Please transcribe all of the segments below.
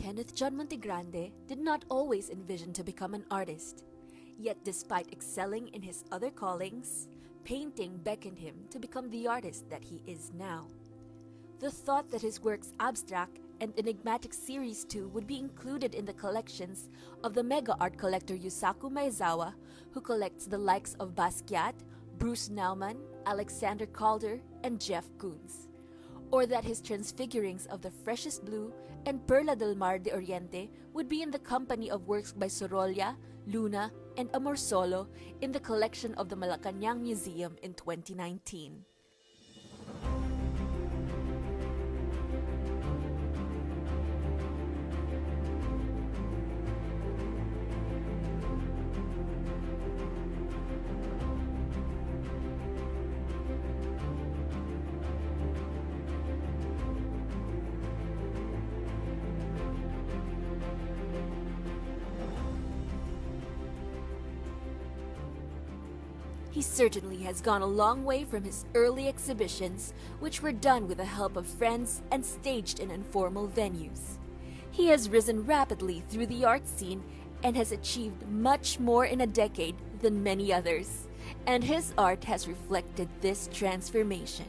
Kenneth John Montegrande did not always envision to become an artist. Yet despite excelling in his other callings, painting beckoned him to become the artist that he is now. The thought that his work's abstract and enigmatic series too would be included in the collections of the mega art collector Yusaku Maezawa, who collects the likes of Basquiat, Bruce Nauman, Alexander Calder, and Jeff Koons. Or that his transfigurings of the Freshest Blue and Perla del Mar de Oriente would be in the company of works by Sorolla, Luna, and Amor Solo in the collection of the Malacañang Museum in 2019. He certainly has gone a long way from his early exhibitions, which were done with the help of friends and staged in informal venues. He has risen rapidly through the art scene and has achieved much more in a decade than many others, and his art has reflected this transformation.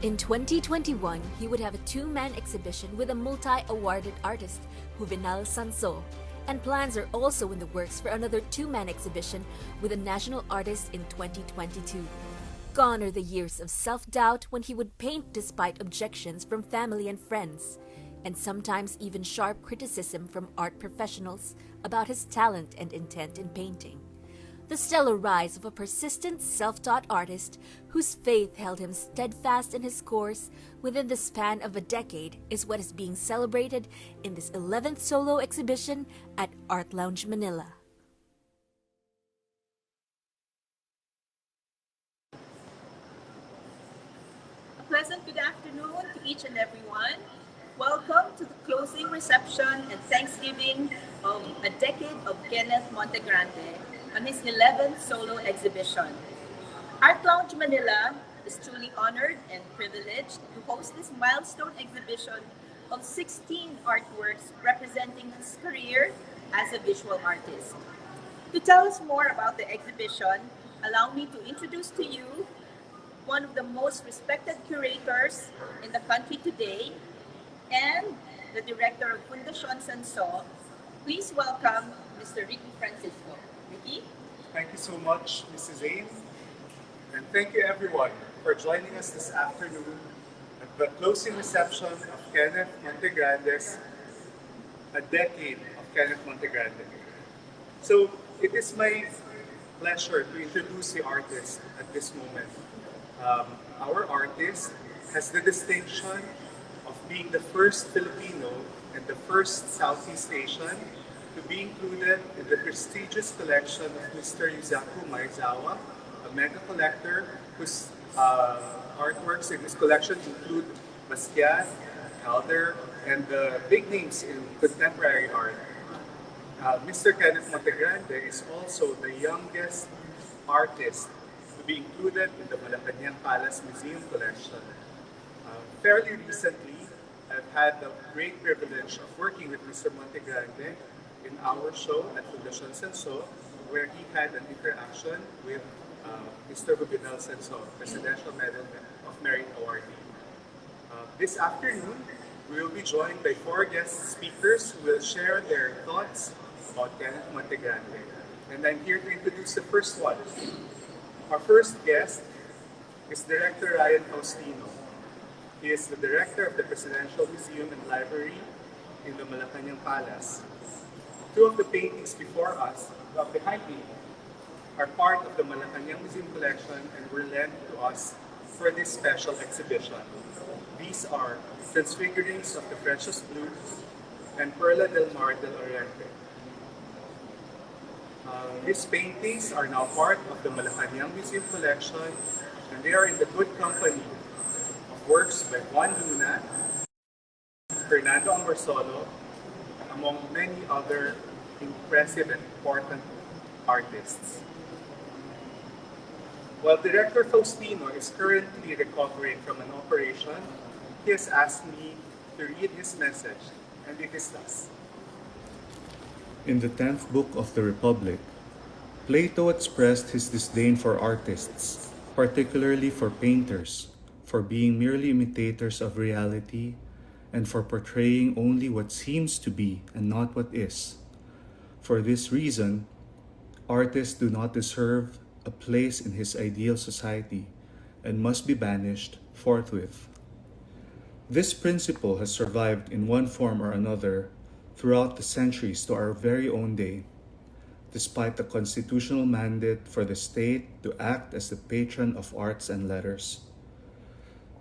In 2021, he would have a two-man exhibition with a multi-awarded artist, Juvenal Sanso, and plans are also in the works for another two-man exhibition with a national artist in 2022. Gone are the years of self-doubt when he would paint despite objections from family and friends, and sometimes even sharp criticism from art professionals about his talent and intent in painting. The stellar rise of a persistent, self-taught artist whose faith held him steadfast in his course within the span of a decade is what is being celebrated in this 11th solo exhibition at Art Lounge Manila. A pleasant good afternoon to each and everyone. Welcome to the closing reception and Thanksgiving of A Decade of Kenneth Montegrande on his 11th solo exhibition. Art Lounge Manila is truly honored and privileged to host this milestone exhibition of 16 artworks representing his career as a visual artist. To tell us more about the exhibition, allow me to introduce to you one of the most respected curators in the country today and the director of Fundación Sanso. Please welcome Mr. Ricky Francisco. Ricky? Thank you so much, Mrs. Zane. And thank you everyone for joining us this afternoon at the closing reception of Kenneth Montegrande's A Decade of Kenneth Montegrande. So it is my pleasure to introduce the artist at this moment. Our artist has the distinction of being the first Filipino and the first Southeast Asian to be included in the prestigious collection of Mr. Yusaku Maezawa, a mega collector whose artworks in his collection include Basquiat, Calder, and big names in contemporary art. Mr. Kenneth Montegrande is also the youngest artist to be included in the Malacañang Palace Museum collection. Fairly recently, I've had the great privilege of working with Mr. Montegrande in our show at Fundación Sanso, where he had an interaction with Mr. Juvenal Sanso, Presidential Medal of Merit awardee. This afternoon, we will be joined by 4 guest speakers who will share their thoughts about Kenneth Montegrande. And I'm here to introduce the first one. Our first guest is Director Ryan Faustino. He is the director of the Presidential Museum and Library in the Malacañang Palace. 2 of the paintings before us, behind me, are part of the Malacañang Museum collection and were lent to us for this special exhibition. These are Transfigurings of the Precious Blue and Perla del Mar del Oriente. These paintings are now part of the Malacañang Museum collection, and they are in the good company of works by Juan Luna, Fernando Angorsolo, among many other impressive and important artists. While Director Faustino is currently recovering from an operation, he has asked me to read his message, and it is thus. In the 10th book of the Republic, Plato expressed his disdain for artists, particularly for painters, for being merely imitators of reality and for portraying only what seems to be and not what is. For this reason, artists do not deserve a place in his ideal society and must be banished forthwith. This principle has survived in one form or another throughout the centuries to our very own day, despite the constitutional mandate for the state to act as the patron of arts and letters.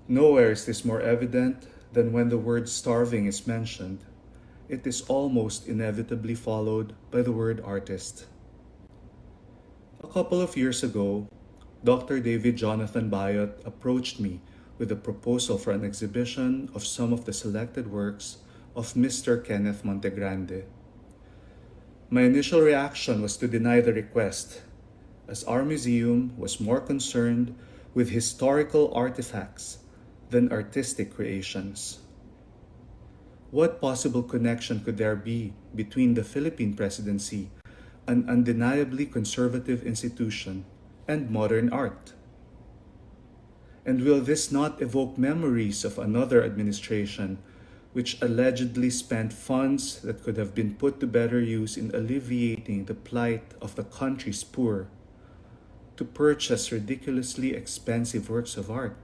Nowhere is this more evident than when the word starving is mentioned. It is almost inevitably followed by the word artist. A couple of years ago, Dr. David Jonathan Bayot approached me with a proposal for an exhibition of some of the selected works of Mr. Kenneth Montegrande. My initial reaction was to deny the request, as our museum was more concerned with historical artifacts than artistic creations. What possible connection could there be between the Philippine presidency, an undeniably conservative institution, and modern art? And will this not evoke memories of another administration which allegedly spent funds that could have been put to better use in alleviating the plight of the country's poor, to purchase ridiculously expensive works of art?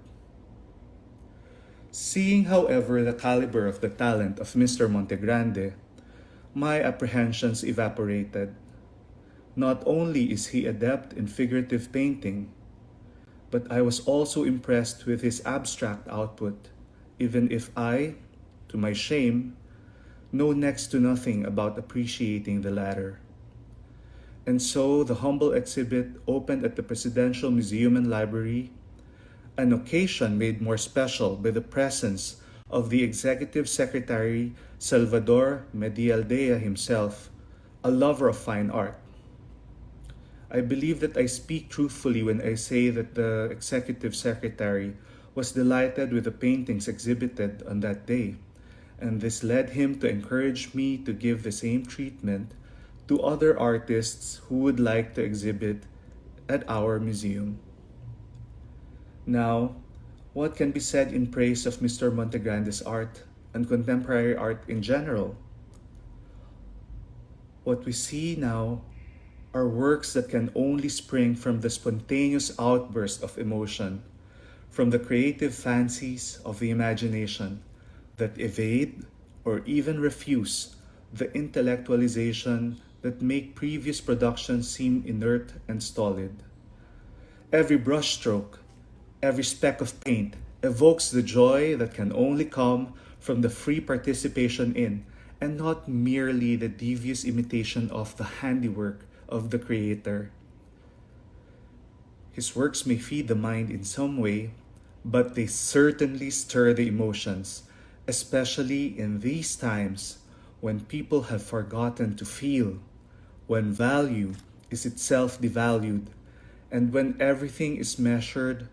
Seeing, however, the caliber of the talent of Mr. Montegrande, my apprehensions evaporated. Not only is he adept in figurative painting, but I was also impressed with his abstract output, even if I, to my shame, know next to nothing about appreciating the latter. And so the humble exhibit opened at the Presidential Museum and Library, an occasion made more special by the presence of the Executive Secretary Salvador Medialdea himself, a lover of fine art. I believe that I speak truthfully when I say that the Executive Secretary was delighted with the paintings exhibited on that day, and this led him to encourage me to give the same treatment to other artists who would like to exhibit at our museum. Now, what can be said in praise of Mr. Montegrande's art and contemporary art in general? What we see now are works that can only spring from the spontaneous outburst of emotion, from the creative fancies of the imagination that evade or even refuse the intellectualization that make previous productions seem inert and stolid. Every brushstroke, every speck of paint evokes the joy that can only come from the free participation in, and not merely the devious imitation of the handiwork of the creator. His works may feed the mind in some way, but they certainly stir the emotions, especially in these times when people have forgotten to feel, when value is itself devalued, and when everything is measured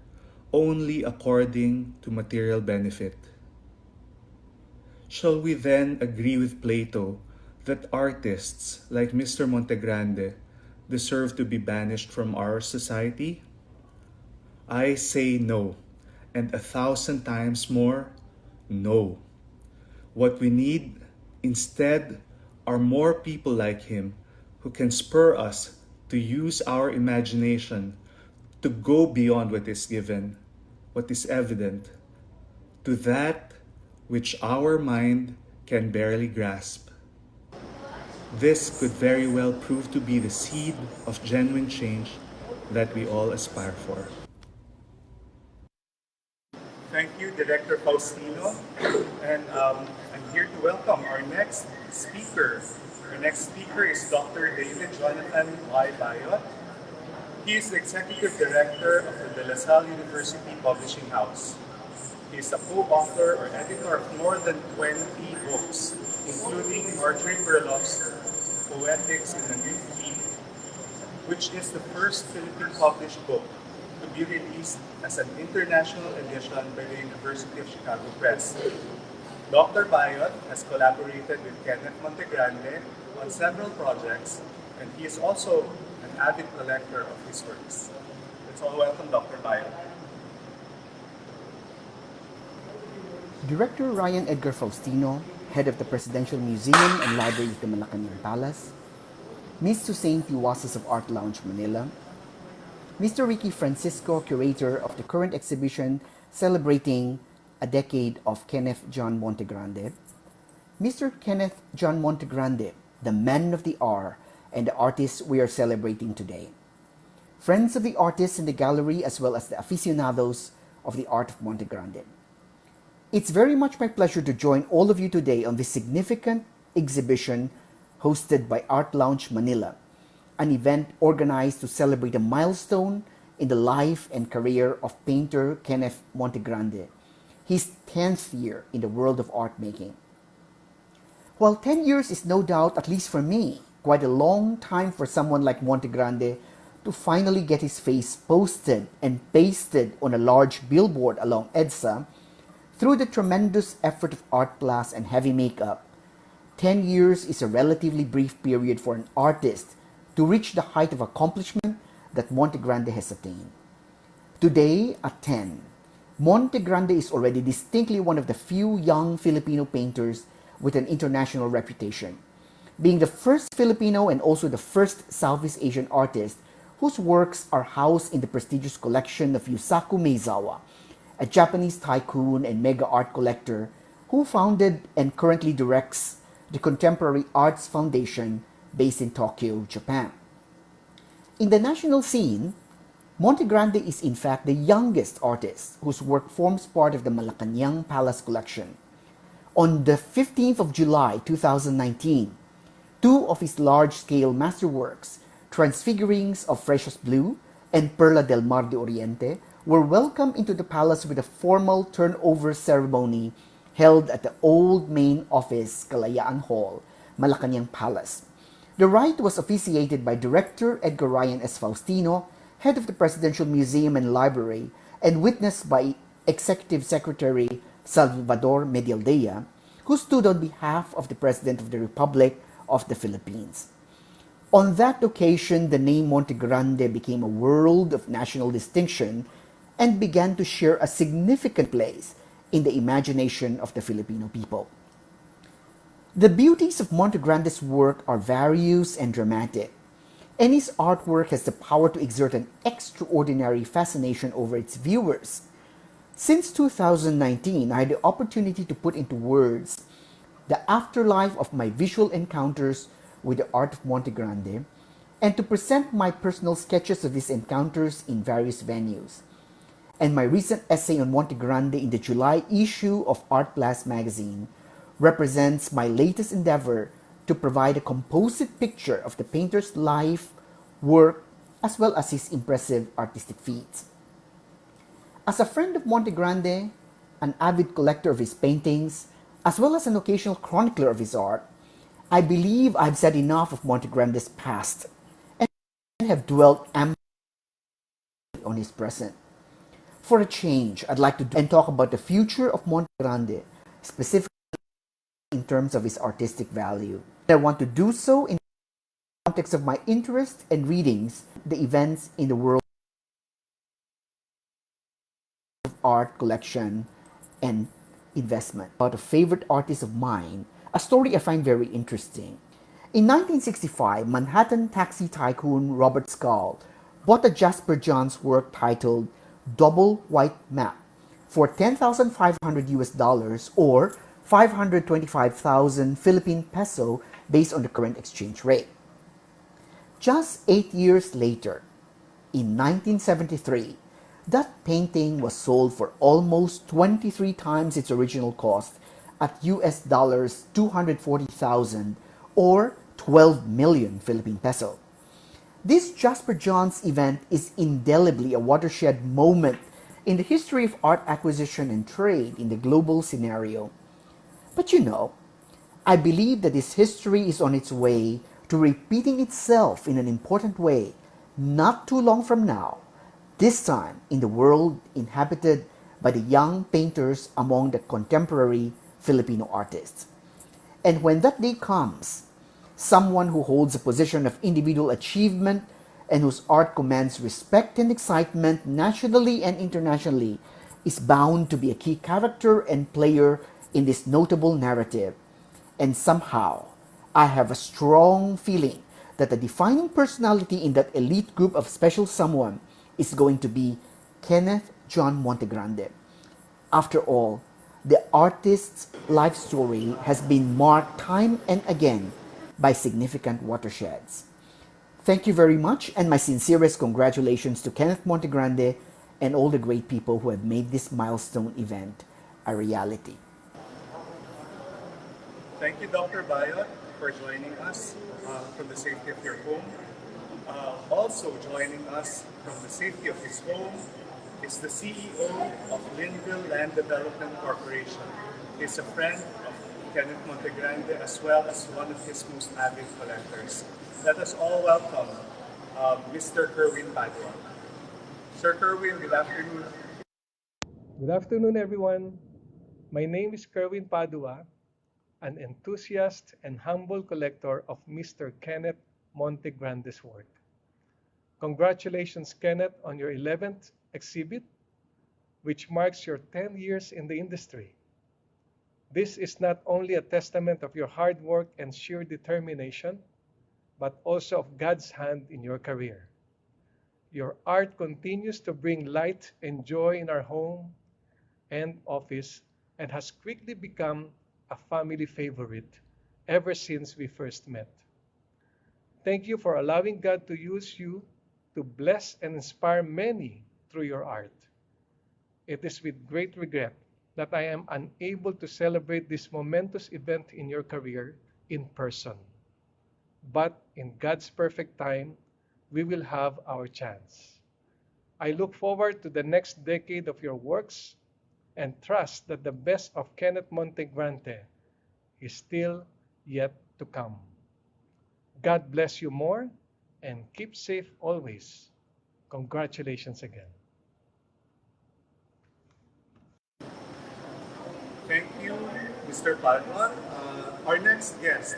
only according to material benefit. Shall we then agree with Plato that artists like Mr. Montegrande deserve to be banished from our society? I say no, and 1,000 times more, no. What we need instead are more people like him who can spur us to use our imagination to go beyond what is given, what is evident, to that which our mind can barely grasp. This could very well prove to be the seed of genuine change that we all aspire for. Thank you, Director Faustino. And I'm here to welcome our next speaker. Our next speaker is Dr. David Jonathan Y. Bayot. He is the Executive Director of the De La Salle University Publishing House. He is a co-author or editor of more than 20 books, including Marjorie Perloff's Poetics in a New Key, which is the first Philippine published book to be released as an international edition by the University of Chicago Press. Dr. Bayot has collaborated with Kenneth Montegrande on several projects, and he is also an avid collector of his works. Let's all welcome Dr. Bayot. Director Ryan Edgar Faustino, head of the Presidential Museum and Library of the Malacañang Palace, Ms. Susain Piwasas of Art Lounge Manila, Mr. Ricky Francisco, curator of the current exhibition celebrating a decade of Kenneth John Montegrande, Mr. Kenneth John Montegrande, the man of the hour and the artist we are celebrating today, friends of the artists in the gallery as well as the aficionados of the art of Montegrande. It's very much my pleasure to join all of you today on this significant exhibition hosted by Art Lounge Manila, an event organized to celebrate a milestone in the life and career of painter Kenneth Montegrande, his 10th year in the world of art making. While 10 years is no doubt, at least for me, quite a long time for someone like Montegrande to finally get his face posted and pasted on a large billboard along EDSA, through the tremendous effort of art class and heavy makeup, 10 years is a relatively brief period for an artist to reach the height of accomplishment that Montegrande has attained. Today, at 10, Montegrande is already distinctly one of the few young Filipino painters with an international reputation, being the first Filipino and also the first Southeast Asian artist whose works are housed in the prestigious collection of Yusaku Meizawa, a Japanese tycoon and mega art collector who founded and currently directs the Contemporary Arts Foundation based in Tokyo, Japan. In the national scene, Montegrande is in fact the youngest artist whose work forms part of the Malacañang Palace collection. On the 15th of July 2019, two of his large-scale masterworks, Transfigurings of Precious Blue and Perla del Mar de Oriente, were welcomed into the palace with a formal turnover ceremony held at the old main office, Kalayaan Hall, Malacañang Palace. The rite was officiated by Director Edgar Ryan S. Faustino, head of the Presidential Museum and Library, and witnessed by Executive Secretary Salvador Medialdea, who stood on behalf of the President of the Republic of the Philippines. On that occasion, the name Montegrande became a world of national distinction and began to share a significant place in the imagination of the Filipino people. The beauties of Montegrande's work are various and dramatic, and his artwork has the power to exert an extraordinary fascination over its viewers. Since 2019, I had the opportunity to put into words the afterlife of my visual encounters with the art of Montegrande and to present my personal sketches of these encounters in various venues. And my recent essay on Montegrande in the July issue of Art Class magazine represents my latest endeavor to provide a composite picture of the painter's life, work, as well as his impressive artistic feats. As a friend of Montegrande, an avid collector of his paintings, as well as an occasional chronicler of his art, I believe I've said enough of Montegrande's past and have dwelt amply on his present. For a change, I'd like to talk about the future of Montegrande, specifically in terms of his artistic value. I want to do so in the context of my interest and readings, the events in the world of art collection and investment. About a favorite artist of mine, a story I find very interesting. In 1965, Manhattan taxi tycoon Robert Scull bought a Jasper Johns work titled Double White Map for $10,500 US or 525,000 Philippine peso based on the current exchange rate. Just 8 years later, in 1973, That painting was sold for almost 23 times its original cost at US dollars 240,000 or 12 million Philippine peso. This Jasper Johns event is indelibly a watershed moment in the history of art acquisition and trade in the global scenario. But I believe that this history is on its way to repeating itself in an important way not too long from now, this time in the world inhabited by the young painters among the contemporary Filipino artists. And when that day comes, someone who holds a position of individual achievement and whose art commands respect and excitement nationally and internationally is bound to be a key character and player in this notable narrative. And somehow, I have a strong feeling that the defining personality in that elite group of special someone is going to be Kenneth John Montegrande. After all, the artist's life story has been marked time and again by significant watersheds. Thank you very much, and my sincerest congratulations to Kenneth Montegrande and all the great people who have made this milestone event a reality. Thank you, Dr. Bayot, for joining us from the safety of your home. Also joining us from the safety of his home is the CEO of Linville Land Development Corporation. He's a friend of Kenneth Montegrande as well as one of his most avid collectors. Let us all welcome Mr. Kerwin Padua. Sir Kerwin, good afternoon. Good afternoon, everyone. My name is Kerwin Padua, an enthusiast and humble collector of Mr. Kenneth Montegrande's work. Congratulations, Kenneth, on your 11th exhibit, which marks your 10 years in the industry. This is not only a testament of your hard work and sheer determination, but also of God's hand in your career. Your art continues to bring light and joy in our home and office and has quickly become a family favorite ever since we first met. Thank you for allowing God to use you to bless and inspire many through your art. It is with great regret that I am unable to celebrate this momentous event in your career in person. But in God's perfect time, we will have our chance. I look forward to the next decade of your works and trust that the best of Kenneth Montegrande is still yet to come. God bless you more and keep safe always. Congratulations again. Thank you, Mr. Padua. Our next guest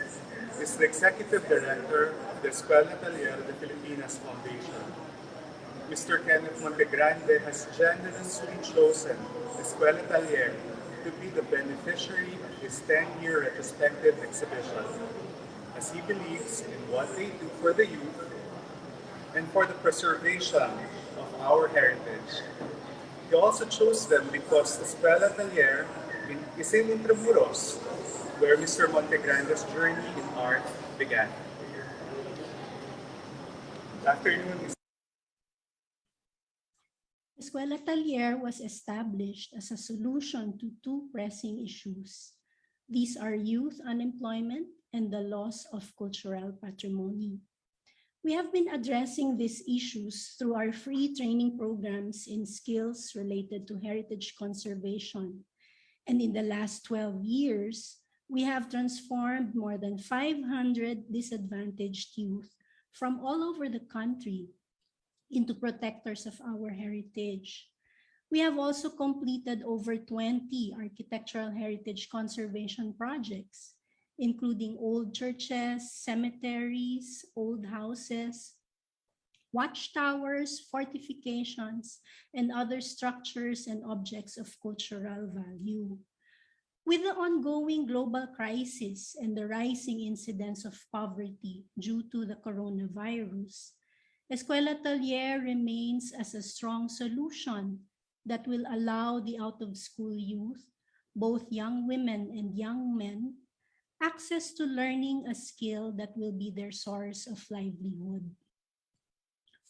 is the Executive Director of the Escuela Taller de Filipinas Foundation. Mr. Kenneth Montegrande has generously chosen the Escuela Taller to be the beneficiary of his 10-year retrospective exhibition, as he believes in what they do for the youth and for the preservation of our heritage. He also chose them because the Escuela Taller is in Intramuros, where Mr. Montegrande's journey in art began. Good afternoon, Mr. Escuela Taller was established as a solution to two pressing issues. These are youth unemployment and the loss of cultural patrimony. We have been addressing these issues through our free training programs in skills related to heritage conservation. And in the last 12 years, we have transformed more than 500 disadvantaged youth from all over the country into protectors of our heritage. We have also completed over 20 architectural heritage conservation projects, including old churches, cemeteries, old houses, watchtowers, fortifications, and other structures and objects of cultural value. With the ongoing global crisis and the rising incidence of poverty due to the coronavirus, Escuela Taller remains as a strong solution that will allow the out-of-school youth, both young women and young men, access to learning a skill that will be their source of livelihood.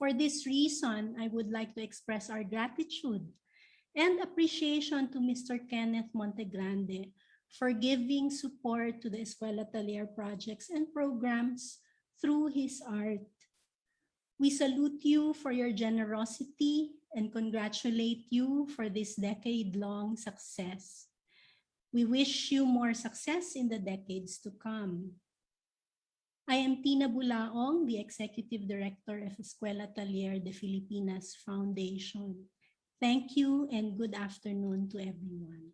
For this reason, I would like to express our gratitude and appreciation to Mr. Kenneth Montegrande for giving support to the Escuela Taller projects and programs through his art. We salute you for your generosity and congratulate you for this decade-long success. We wish you more success in the decades to come. I am Tina Bulaong, the Executive Director of Escuela Taller de Filipinas Foundation. Thank you and good afternoon to everyone.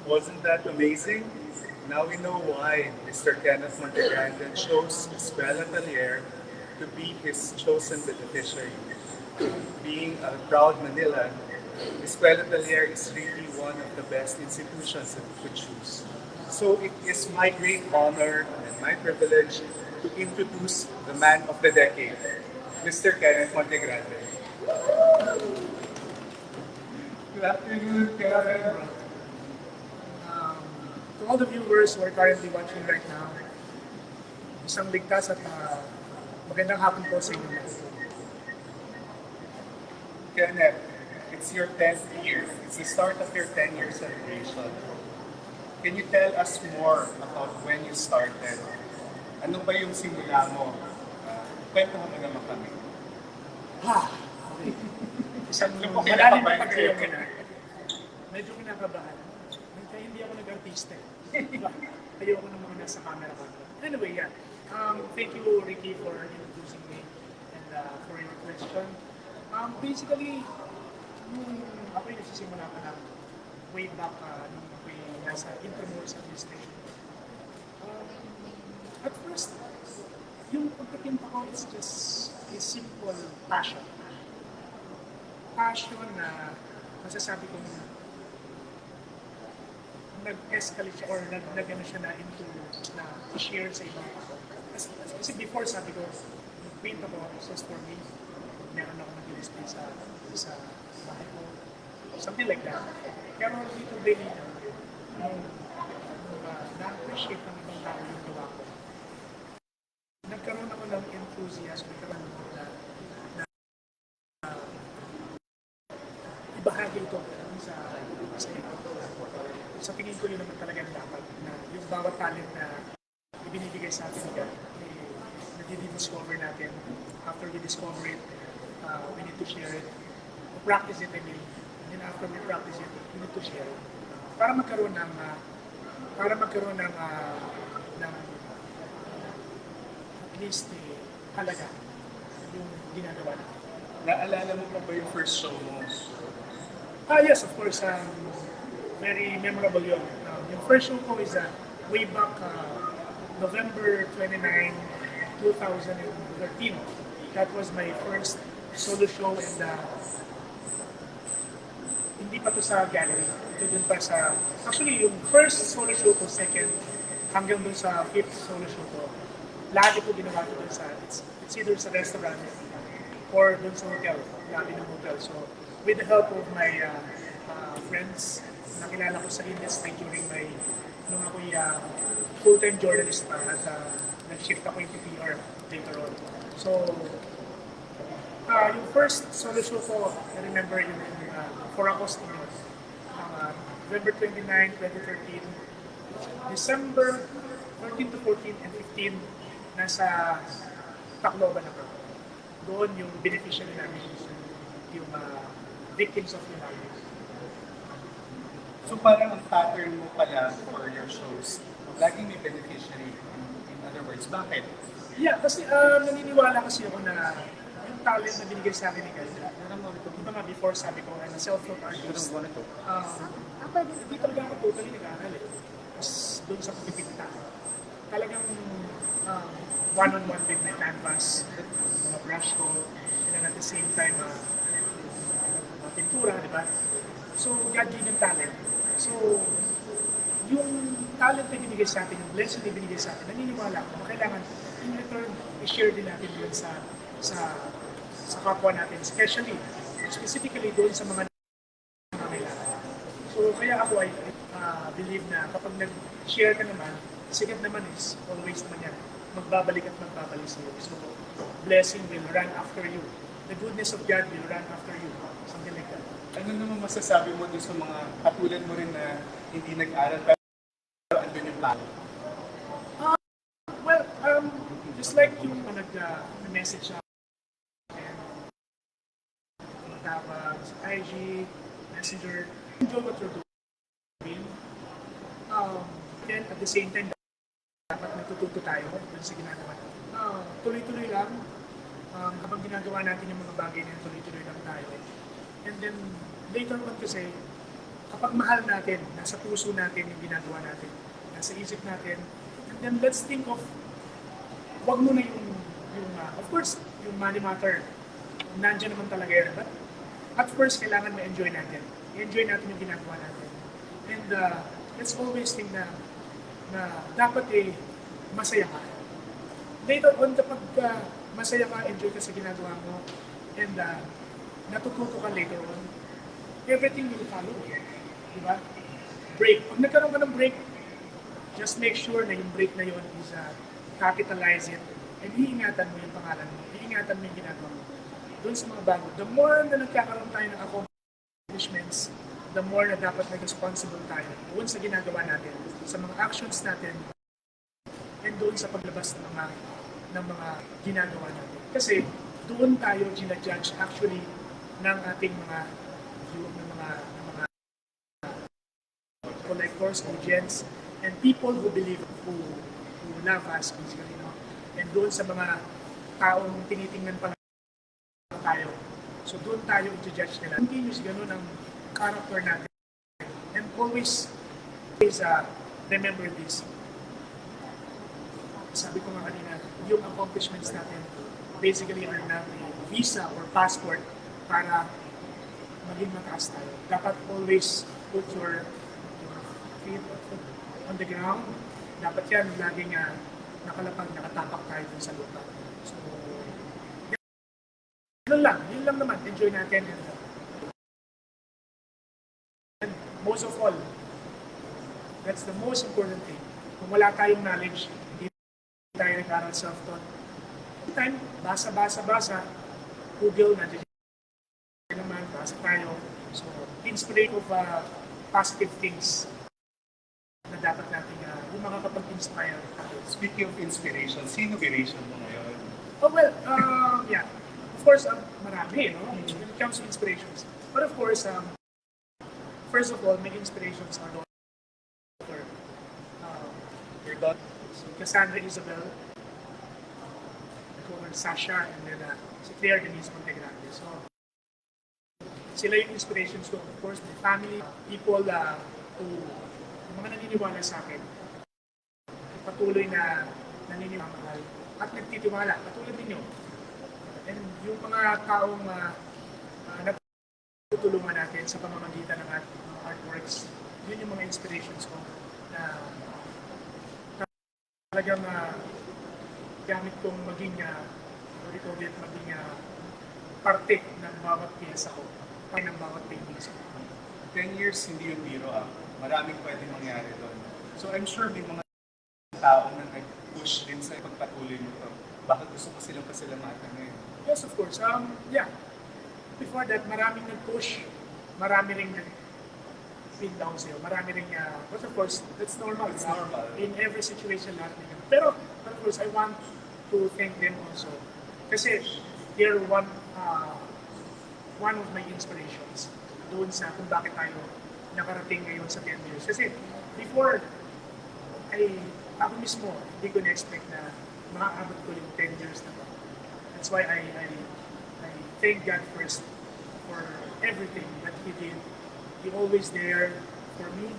Wasn't that amazing? Now we know why Mr. Kenneth Montegrande chose Escuela Taller to be his chosen beneficiary. Being a proud Manilan, Escuela Taller is really one of the best institutions that we could choose. So it is my great honor and my privilege to introduce the man of the decade, Mr. Kenneth Montegrande. Good afternoon, Kenneth. To all the viewers who are currently watching right now, isang ligtas at magandang hapon po sa inyo lahat. Kenneth, it's your 10th year. It's the start of your 10-year celebration. Can you tell us more about when you started? Ano ba yung simula mo? Kwentuhan mo naman kami. Isang malalim na pag-iyak ka na. Medyo kinakabahan. Kaya hindi ako nag-artista. Ayoko ng mga nasa camera ko. Anyway, yeah. Thank you, Ricky, for introducing me. And for your question. Basically, nung ako yung nagsisimula pa lang way back nung ako'y nasa Intermores Administration. At first, yung pagkakinta ko is just a simple passion. Passion na masasabi ko nag-escalate siya or nag-ano siya na into na i-share sa ibang tao. Kasi before sabi ko, nag-paint ako, just for me. Meron ako nag-display sa bahay ko. Something like that. Pero little day nung na-appreciate ng ibang tao yung gawa ko. Nagkaroon ako ng enthusiasm, nagkaroon ako na ibahagi ito sa iba. Sa tingin ko yun naman talaga dapat na yung bawat talent na ibinibigay sa atin yan, nadi-discover natin. After we discover it, we need to share it. We practice it, I mean. And then after we practice it, we need to share it. Para magkaroon ng at least halaga yung ginagawa natin. Naalala mo pa ba yung first show mo? Yes, of course. Very memorable yun. Yung first show ko is way back November 29, 2013. That was my first solo show and hindi pa to sa gallery. Ito dun pa sa... Actually, yung first solo show ko, second, hanggang dun sa fifth solo show ko, lahat ito ginawa ko dun sa... It's either sa restaurant or dun sa hotel, lobby ng hotel. So, with the help of my friends, nakilala ko sa industry during nung ako'y full-time journalist pa at nag-shift ako into PR later on. So, yung first solo show ko, I remember yung For Agostino, November 29, 2013, December 13 to 14 and 15, nasa Tacloban ako. Doon yung beneficiary namin, yung victims of the violence. So parang ang pattern mo pala for your shows, laging may beneficiary. In other words, bakit? Yeah, kasi naniniwala kasi ako na yung talent na binigay sa akin ni God. Diba nga before sabi ko, I'm a self-taught artist. Hindi talaga ako totally nag-aaral eh. Tapos doon sa pagpipinta. Talagang one-on-one with my canvas, mga brush ko, and then at the same time, pintura, di ba? So, God-given talent. So, yung talent na binigay sa atin, yung blessing na binigay sa atin, naniniwala ko na kailangan in return, i-share din natin doon sa kapwa natin, specifically doon sa mga nangangailangan. So, kaya ako ay believe na kapag nag-share ka naman, sigat naman is always naman yan, magbabalik at magbabalik sa iyo. So, blessing will run after you. The goodness of God will run after you. Something like that. Ano naman masasabi mo din sa mga katulad mo rin na hindi nag-aral pero andun yung plano? Well, just like yung nag-message sa akin, matawag sa IG, Messenger, enjoy what you're doing. Then at the same time, dapat natututo tayo dun sa ginagawa. Tuloy-tuloy lang. Habang ginagawa natin yung mga bagay na tuloy-tuloy lang tayo. And then, later on kasi, kapag mahal natin, nasa puso natin yung ginagawa natin, nasa isip natin, and then let's think of, wag mo na yung of course, yung money matter, nandiyan naman talaga yan. But at first, kailangan ma-enjoy natin. I-enjoy natin yung ginagawa natin. And let's always think na dapat masaya ka. Later on, kapag masaya ka, enjoy ka sa ginagawa mo, and natututo ka later on, everything will follow. Diba? Break. Pag nagkaroon ka ng break, just make sure na yung break na yun is capitalize it and iingatan mo yung pangalan mo, iingatan mo yung ginagawa mo. Doon sa mga bago, the more na nagkakaroon tayo ng accomplishments, the more na dapat nag-responsible tayo doon sa ginagawa natin, sa mga actions natin, and doon sa paglabas ng mga ginagawa natin. Kasi doon tayo ginajudge actually ng ating mga collectors, audience, and people who believe, who love us, basically, no? And doon sa mga taong tinitingnan pa So doon tayo i-judge nila. Continuous ganun ang character natin. And always remember this. Sabi ko nga kanina, yung accomplishments natin basically are not a visa or passport para maging mataas tayo. Dapat always put your feet on the ground. Dapat yan laging nakalapag, nakatapak tayo dun sa lupa. So, yun lang naman, enjoy natin. And most of all, that's the most important thing. Kung wala tayong knowledge, hindi tayo nag-aral self-taught. Time, basa, Google, nandiyan naman, basa tayo. So, inspirate of positive things na dapat natin yung makakapag-inspire. Speaking of inspiration, sino inspiration mo ngayon? Oh, well, yeah. Of course, marami, no? When it comes to inspirations. But of course, first of all, my inspirations are your daughter, Cassandra Isabel, Sasha, and then si Claire Denise Montegrande. So, sila yung inspirations ko. Of course, my family, people who, mga naniniwala sa akin, patuloy na naniniwala at nagtitiwala, katulad ninyo. And yung mga taong natutulungan natin sa pamamagitan ng ating artworks, yun yung mga inspirations ko na talagang gamit kong maging maging parte ng bawat piyesa ko, parte ng bawat paintings ko. 10 years, hindi yung biro Maraming pwedeng mangyari doon. So I'm sure may mga tao na nag-push din sa pagpatuloy nito. Bakit gusto ko silang pasalamatan ngayon? Yes, of course. Yeah. Before that, maraming nag-push, marami rin nag-pin down sa'yo, marami rin, but of course, that's normal. It's normal. In every situation natin. Pero of course, I want to thank them also. Kasi they're one of my inspirations doon sa kung bakit tayo nakarating ngayon sa 10 years. Kasi before, ako mismo, hindi ko na-expect na makaabot ko yung 10 years na to. That's why I thank God first for everything that He did. He always there for me.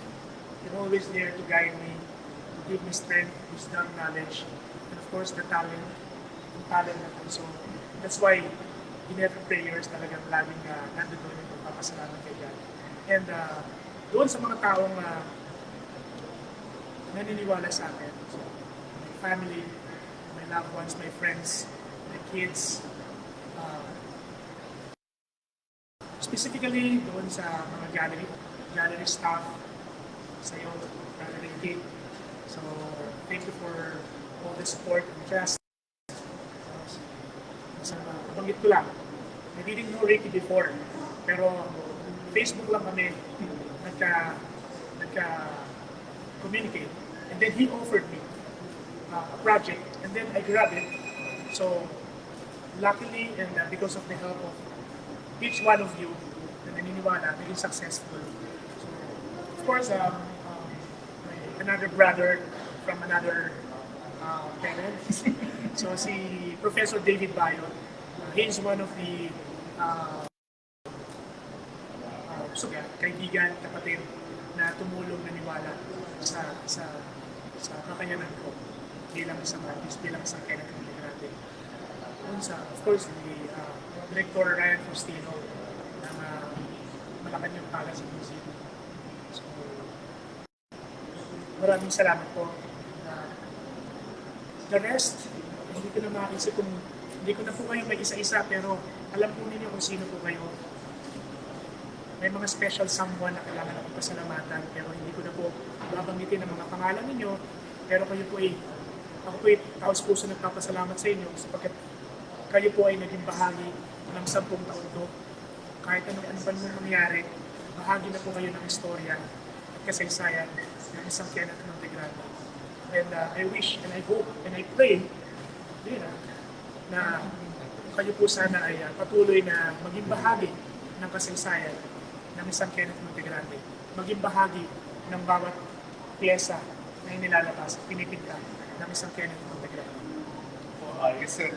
He always there to guide me, to give me strength, wisdom, knowledge, and of course the talent. Yung talent na so that's why in every prayers talagang laging nandun yung pagpapasalamat kay God. And doon sa mga taong naniniwala sa akin, so, my family, my loved ones, my friends, my kids, specifically doon sa mga gallery staff, sa'yo, gallery team. So, thank you for all the support and trust. Nabanggit ko lang, I didn't know Ricky before, pero Facebook lang kami nagka-communicate. And then he offered me a project, and then I grabbed it. So, luckily, and because of the help of each one of you na naniniwala, naging successful. So, of course, another brother from another parent. So, si Professor David Bayo, he's one of the kaibigan, kapatid na tumulong naniwala sa kakayanan ko bilang isang artist, bilang isang Kenneth Montegrande. Of course, the Director Ryan Faustino ng Malacañang Palace Museum. So, maraming salamat po. The rest, hindi ko na makaisip kung hindi ko na po kayo may isa-isa, pero alam po ninyo kung sino po kayo. May mga special someone na kailangan akong pasalamatan, pero hindi ko na po babanggitin ang mga pangalan ninyo, pero kayo po ako po taos-puso nagpapasalamat sa inyo sapagkat kayo po ay naging bahagi ng 10 taon ko. Kahit ano ba nung mangyari, bahagi na po kayo ng istorya at kasaysayan ng isang Kenneth Montegrande. And I wish and I hope and I pray na kayo po sana ay patuloy na maging bahagi ng kasaysayan ng isang Kenneth Montegrande, maging bahagi ng bawat pyesa na inilalabas at pinipinta ng isang Kenneth Montegrande. Yes, sir.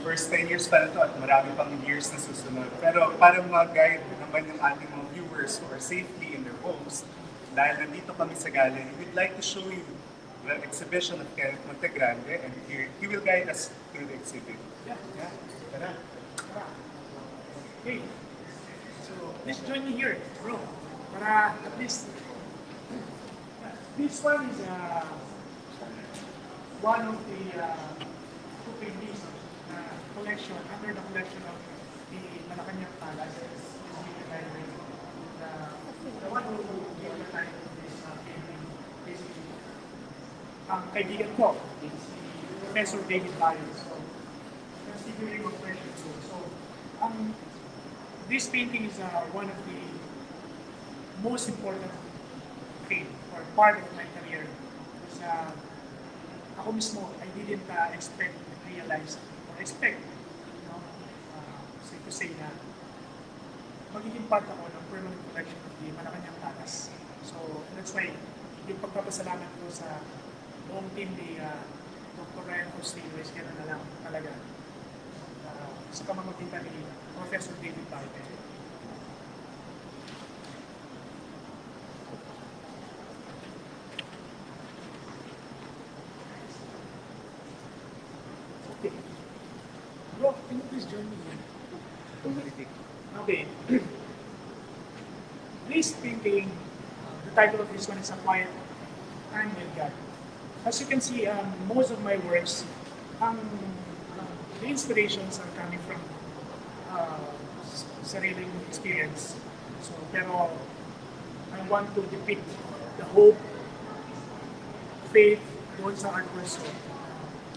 first 10 years pa na to at marami pang years na susunod. Pero para mag-guide naman yung ating mga viewers who are safely in their homes, dahil nandito kami sa gallery, we'd like to show you the exhibition of Kenneth Montegrande, and he will guide us through the exhibit. Yeah. Tara. Okay. So, please join me here, bro. Para at least, this one is one of the two paintings collection, under the collection of the Malacañang Palace. The one who gave the time of this painting is ang kaibigan ko, is Professor David Lyons. So, that's the figuring of question. So, this painting is one of the most important thing or part of my career. Because ako mismo, I didn't expect, realize, or expect, safe to say na magiging part ako ng permanent collection of the Malacañang Palace. So, that's why yung pagpapasalamat ko sa buong team ni Dr. Ryan Costillo is gano'n na lang talaga. Sa pamamagitan ni Professor David Lyons. Okay. Bro, can you please join me here? Okay. This painting, the title of this one is A Quiet Time with God. As you can see, most of my works, the inspirations are coming from sariling experience. So, pero I want to depict the hope, faith, doon sa artworks. So,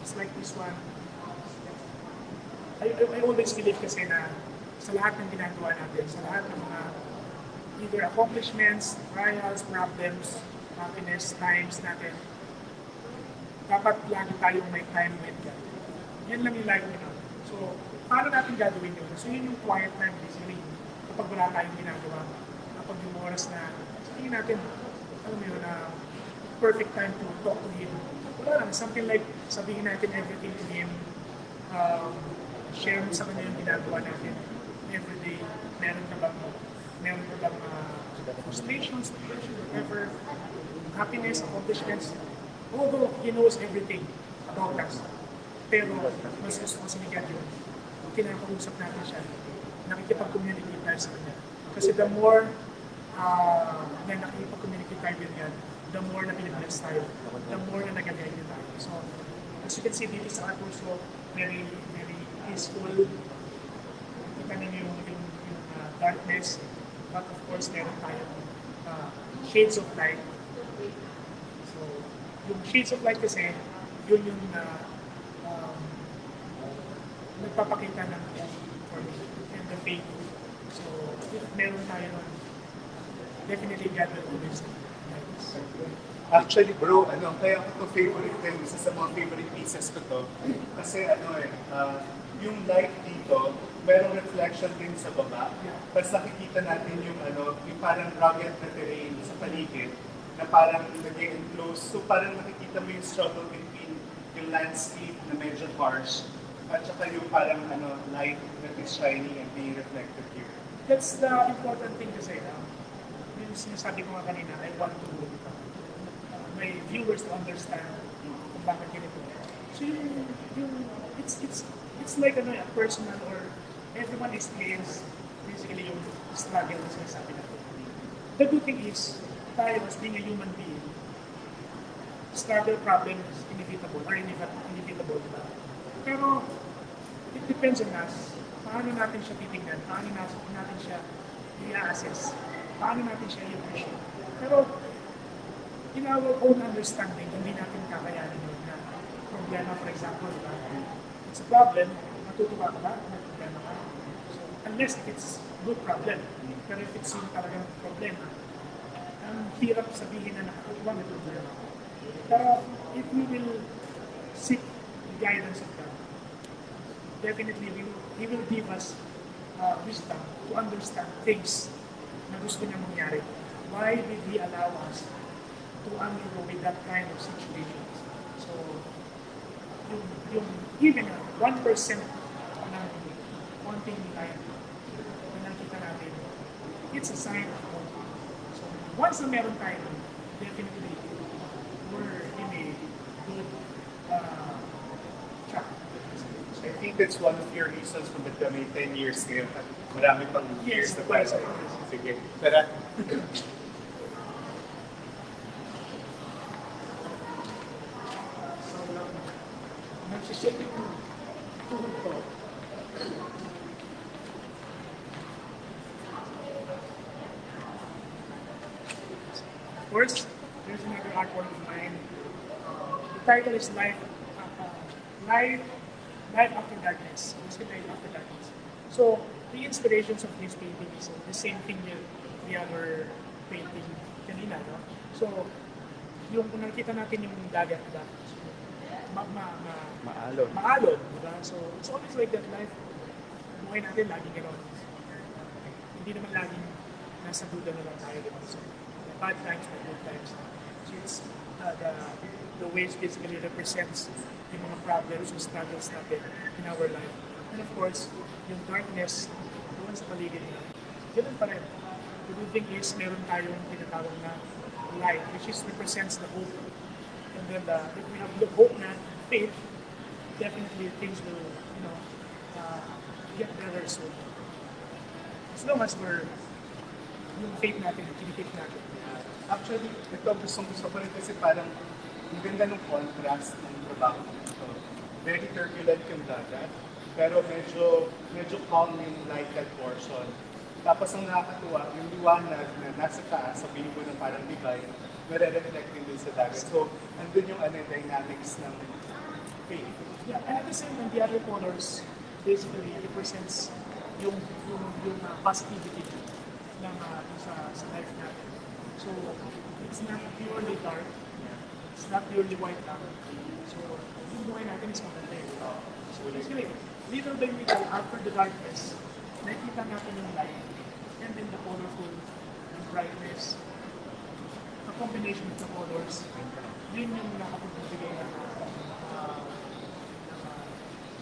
it's like this one. I always believe kasi na sa lahat ng ginagawa natin, sa lahat ng mga either accomplishments, trials, problems, happiness, times natin, dapat lagi tayong may time with God. Yan lang yung lagi nyo. So, paano natin gagawin yun? So, yun yung quiet time basically. Kapag wala tayong ginagawa, kapag yung oras na, sabihin natin, alam mo yun, perfect time to talk to Him. Wala lang, something like sabihin natin everything to Him, share mo sa kanya yung ginagawa natin everyday. Meron ka bang frustrations, depression, whatever, happiness, accomplishments. Although He knows everything about us, pero mas gusto ko sinigyan yun. Kinakausap natin siya, nakikipag-communicate tayo sa kanya. Kasi the more na nakikipag-communicate tayo with God, the more na pinibless tayo, the more na nag-again tayo. So, as you can see dito sa artwork, so very peaceful. Kita ninyo yung darkness, but of course, meron tayong shades of light. So, yung shades of light kasi, yun yung nagpapakita ng for me and the faith. So, if meron tayo nun, definitely God will always guide us. Actually, bro, kaya ko favorite din, isa sa mga favorite pieces ko to. Kasi yung light dito, merong reflection din sa baba. Tapos nakikita natin yung parang rugged na terrain sa paligid na parang nag-enclose. So parang nakikita mo yung struggle between yung landscape na medyo harsh at saka yung parang light that is shiny and being reflected here. That's the important thing to say. Yung sinasabi ko nga kanina, I want to my viewers to understand kung bakit ganito. So it's like a personal or everyone experience basically yung struggle na sinasabi natin. The good thing is, tayo as being a human being, struggle problem is inevitable or inevitable. Pero it depends on us. Paano natin siya titignan? Paano natin siya i-assess? Paano natin siya i-appreciate? Pero in our own understanding, hindi natin kakayanin yun na problema, for example, it's a problem, matutuwa ka ba? May problema ka? So, unless if it's good problem, pero if it's yung talagang problema, ang hirap sabihin na nakatutuwa may problema. Pero if we will seek the guidance of God, definitely He will give us wisdom to understand things na gusto niya mangyari. Why did He allow us to undergo with that kind of situations? So, yung even 1% konting light na nakita natin, it's a sign of hope. So once na meron tayo, definitely, we're in a good track. I think that's one of your reasons kung ba't kami 10 years ngayon at marami pang years na para sa Sige. Tara. So, nagsishake yung tuhod ko. Of course, there's another artwork of mine. The title is Life After Darkness. Basically, Life After Darkness. So, the inspirations of this painting is the same thing with the other painting kanina, no? So, yung kung nakita natin yung dagat, diba? So, maalon, diba? So, it's always like that life. Buhay natin, laging gano'n. Hindi naman laging nasa duda na lang tayo, diba? So, the bad times, the good times. So, it's the ways basically represents yung mga problems, yung struggles natin in our life. And of course, yung darkness, doon sa paligid na, ganun pa rin. The good thing is, meron tayong tinatawag na light, which is represents the hope. And then, if we have the hope na faith, definitely things will, get better soon. As long as we're, yung faith natin, kinikip natin. Actually, ito gusto ko rin kasi parang ang ganda ng contrast ng trabaho nito. Very turbulent yung dagat, pero medyo calm yung lighted portion. Tapos ang nakakatuwa, yung liwanag na nasa taas, sabihin ko na parang divine, nare-reflect din dun sa dagat. So, andun yung dynamics ng faith. Yeah, and at the same time, the other colors basically represents yung positivity ng sa life natin. So, it's not purely dark, it's not purely white lang. So, yung buhay natin is maganda. So, basically, little by little, after the darkness, nakikita natin yung light, and then the colorful, the brightness, the combination of the colors, yun yung nakapagbibigay ng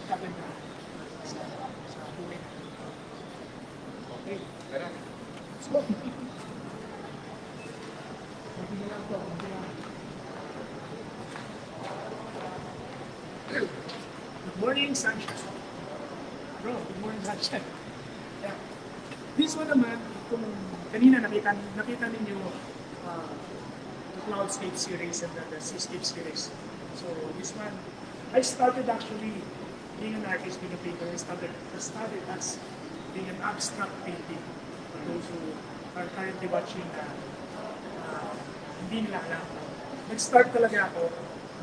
kaganda sa buhay natin. Okay, tara. Let's go. Good morning, sunshine. Bro, good morning, sunshine. Yeah. This one naman, kung kanina nakita ninyo the Cloudscape series and the Seascape series. So this one, I started actually being an artist, being a painter. I started as being an abstract painting. For those who are currently watching hindi nila alam. Nag-start talaga ako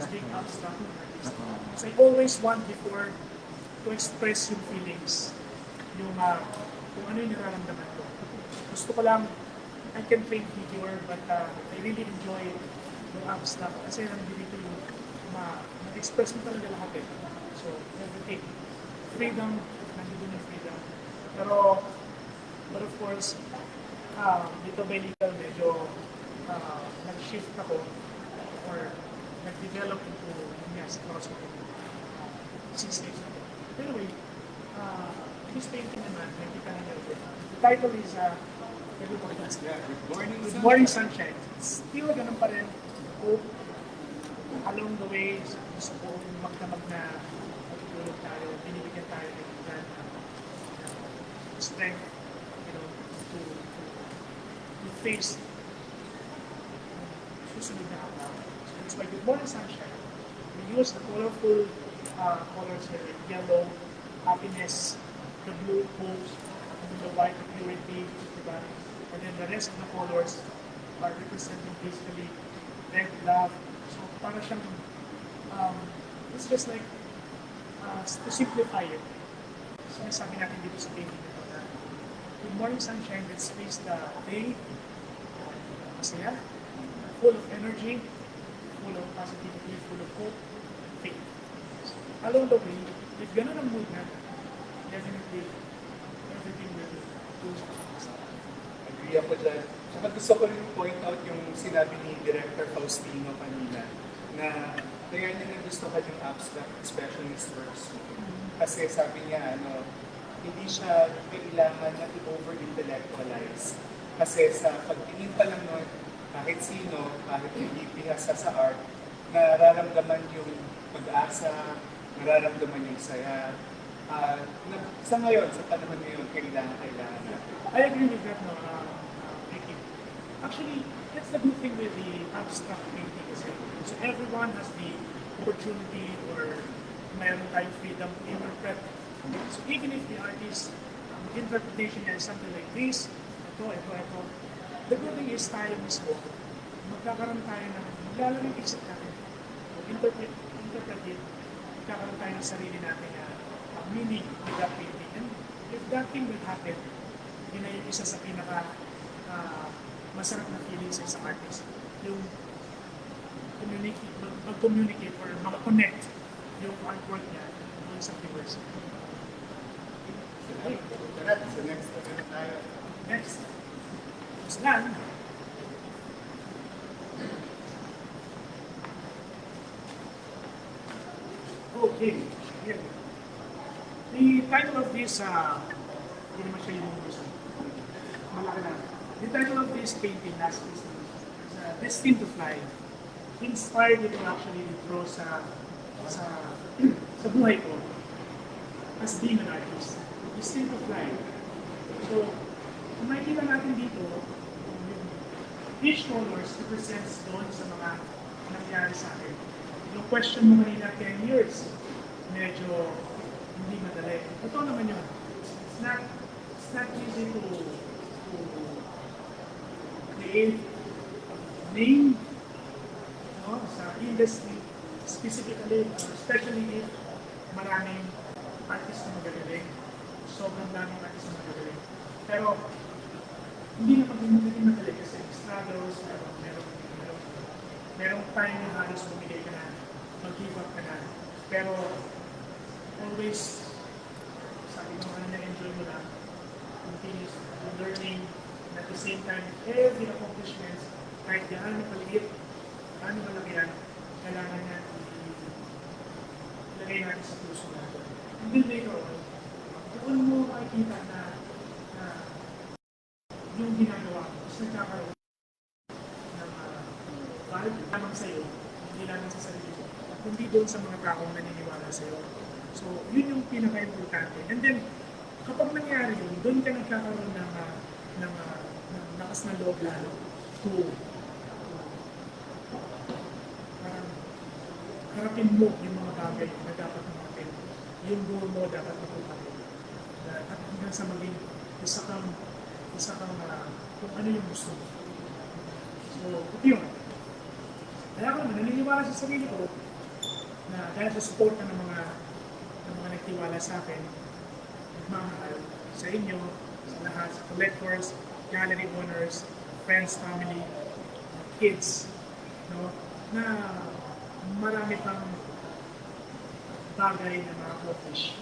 as being abstract artist. So I always want before to express yung feelings, yung kung ano yung nararamdaman ko. Gusto ko lang, I can paint figure, but I really enjoy yung abstract kasi nandito yung ma-express mo talaga lahat eh. So, everything. Freedom, nandito yung freedom. But of course, dito by little medyo nag-shift ako or nag-develop into yes, process of 6 days ako. Anyway, this painting naman, nakita na natin. The title is Good Morning Sunshine. Still ganun pa rin. Hope along the way, gusto ko magdamag na magtulog tayo, binibigyan tayo ng strength, to face susunod na araw. So it's like Good Morning Sunshine. We use the colorful colors here, like yellow, happiness, the blue, hope, and then the white, purity, diba? And then the rest of the colors are representing basically red, love. So para siyang, it's just like, to simplify it. Sinasabi natin dito sa painting ito na, Good Morning Sunshine, let's face the day, masaya, full of energy, full of positivity, full of hope, faith. So, along the way, if ganun ang mood na, definitely, everything will go smooth. Agree ako dyan. Saka gusto ko rin point out yung sinabi ni Director Faustino kanina na kaya niya nagustuhan yung abstract expressionist works. Kasi sabi niya, hindi siya kailangan na i-over-intellectualize. Kasi sa pagtingin pa lang nun, kahit sino, kahit hindi pihasa sa art, nararamdaman yung pag-asa, nararamdaman yung saya. Sa ngayon, sa panahon ngayon, kailangan natin. I agree with that, no, Ricky. Actually, that's the good thing with the abstract painting kasi. So everyone has the opportunity or mayroon tayong freedom to interpret. So even if the artist interpretation is something like this, ito, the good thing is tayo mismo, magkakaroon tayo ng maglalaro yung isip natin. Interpret it, magkakaroon tayo ng sarili natin na meaning with that painting. And if that thing will happen, yun ay isa sa pinaka masarap na feeling sa isang artist. Yung mag-communicate or mag-connect yung artwork niya yung sa viewers. Okay, tara, sa next na tayo. Next. Slan. Okay. Here. The title of this, hindi naman siya yung gusto. Malaki na. The title of this painting last is Destined to Fly. Inspired ito actually draw sa buhay ko as being an artist. Destined to Fly. So, kung makikita natin dito, each colors represents doon sa mga nangyari sa akin. Yung question mo kanina, 10 years, medyo hindi madali. Ito naman yun. It's not easy to create name sa industry, specifically, especially if maraming artist na magagaling. Sobrang daming artist na magagaling. Pero, hindi na magiging madali kasi struggles, merong time na halos bumigay ka na, mag-give up ka na. Pero, always, sabi ko nga na-enjoy mo lang, continuous learning, and at the same time, every accomplishments, kahit gaano maliit, gaano malaki yan, kailangan niya ilagay natin sa puso natin. And then later on, doon mo makikita na yung ginagawa mo, tapos nagkakaroon ng value lamang sa'yo, hindi lamang sa sarili mo, kundi doon sa mga taong naniniwala sa'yo. So, yun yung pinaka-importante. And then, kapag nangyari yun, doon ka nagkakaroon ng lakas na loob lalo to harapin mo yung mga bagay na dapat mahatin. Yung goal mo dapat makupatin. At hanggang sa maging isa kang kung ano yung gusto mo. So, ito yun. Kaya ako naman, naniniwala sa sarili ko na dahil sa support ng mga nagtiwala sa akin, nagmamahal sa inyo, sa lahat, sa collectors, gallery owners, friends, family, kids, no, na marami pang bagay na ma-accomplish.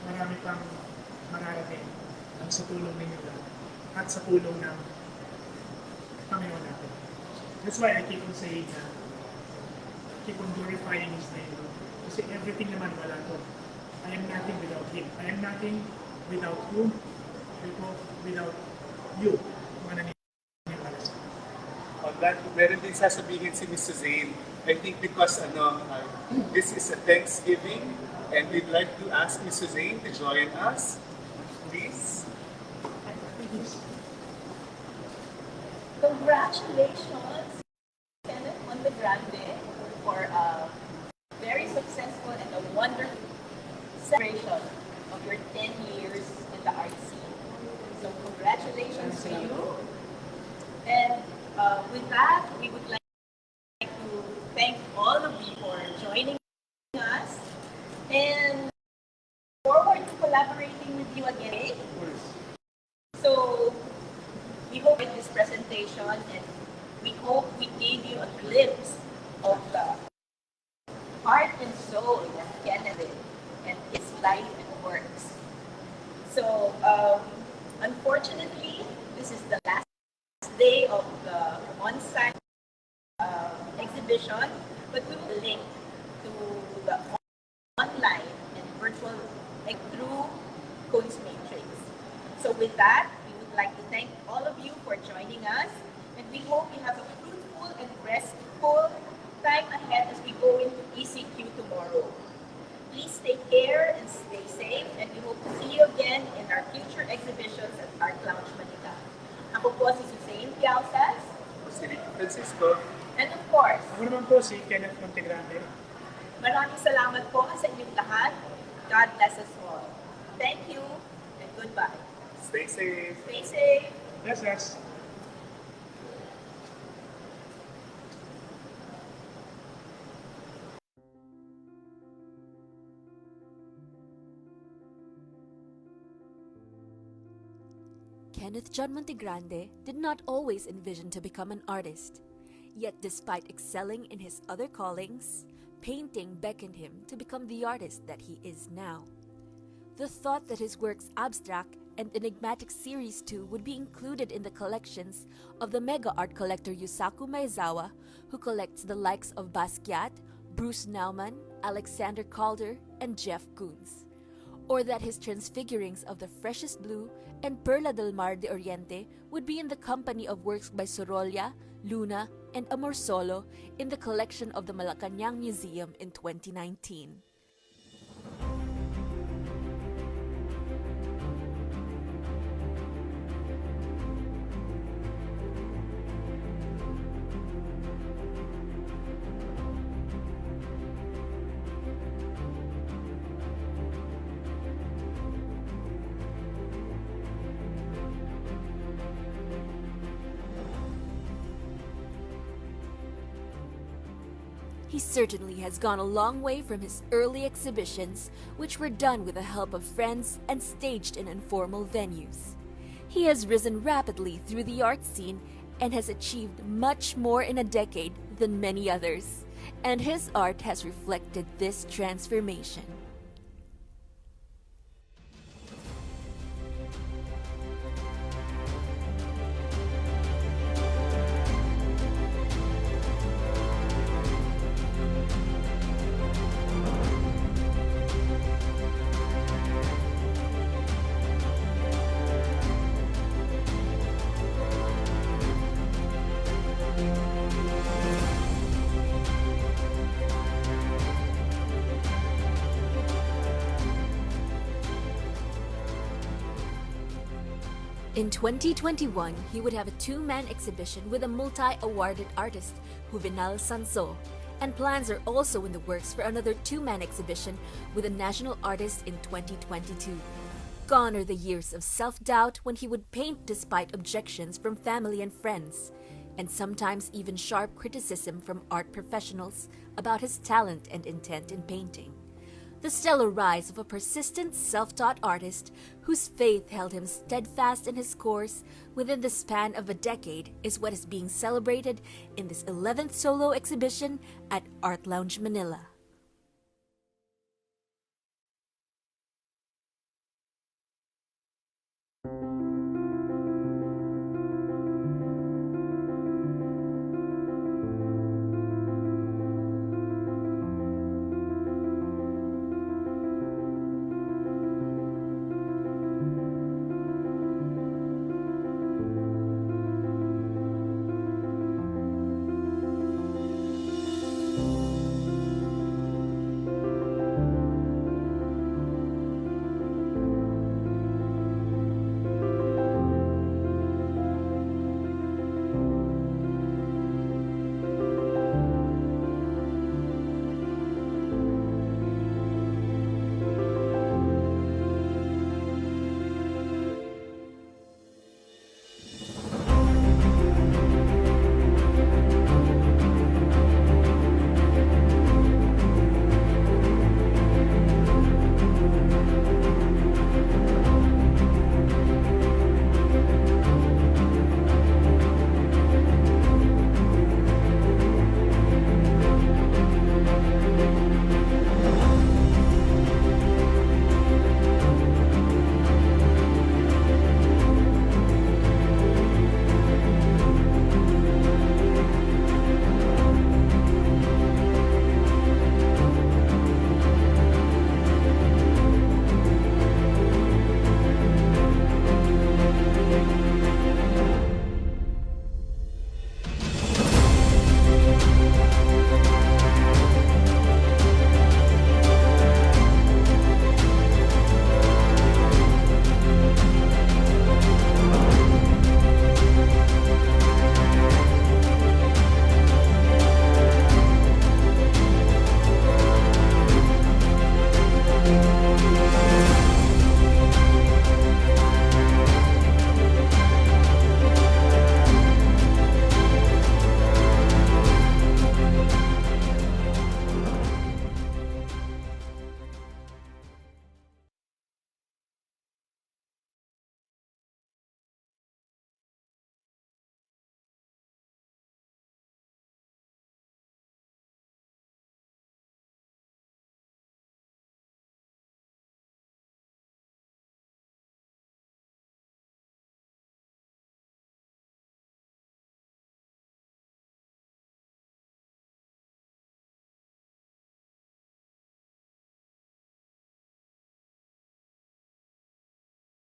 Marami pang mararating ang sa tulong ninyo lang at sa tulong ng Panginoon natin. That's why I keep on saying na keep on glorifying His name. Kasi everything naman wala ko. I am nothing without Him. I am nothing without whom? Without you. Mga naniniwala sa akin. On that, meron din sasabihin si Mr. Zane. I think because this is a Thanksgiving and we'd like to ask Mr. Zane to join us. Please. Congratulations, Kenneth Montegrande, for a very successful and a wonderful celebration of your 10 years in the art scene. So congratulations to you. And with that, we would like to thank all of you for joining us and forward to collaborating with you again. So we hope with this presentation and we hope we gave you a glimpse of the heart and soul of Kenneth and his life and works. So unfortunately, this is the last day of the on-site exhibition, but we will link to the online and virtual through coincidence. hope you have a fruitful and restful time ahead as we go into ECQ tomorrow. Please take care and stay safe, and we hope to see you again in our future exhibitions at Art Lounge Manila. Ako po si Suzanne Piausas. Si Francisco. And of course, Ako naman po si Kenneth Montegrande. maraming salamat po sa inyong lahat. God bless us all. Thank you and goodbye. Stay safe. Stay safe. Bless us. Kenneth John Montegrande did not always envision to become an artist. Yet despite excelling in his other callings, painting beckoned him to become the artist that he is now. The thought that his work's abstract and enigmatic series too would be included in the collections of the mega art collector Yusaku Maezawa, who collects the likes of Basquiat, Bruce Nauman, Alexander Calder, and Jeff Koons. Or that his transfigurings of the freshest blue and Perla del Mar de Oriente would be in the company of works by Sorolla, Luna, and Amor Solo in the collection of the Malacañang Museum in 2019. He certainly has gone a long way from his early exhibitions, which were done with the help of friends and staged in informal venues. He has risen rapidly through the art scene and has achieved much more in a decade than many others, and his art has reflected this transformation. In 2021, he would have a two-man exhibition with a multi-awarded artist, Juvenal Sanso, and plans are also in the works for another two-man exhibition with a national artist in 2022. Gone are the years of self-doubt when he would paint despite objections from family and friends, and sometimes even sharp criticism from art professionals about his talent and intent in painting. The stellar rise of a persistent, self-taught artist whose faith held him steadfast in his course within the span of a decade is what is being celebrated in this 11th solo exhibition at Art Lounge Manila.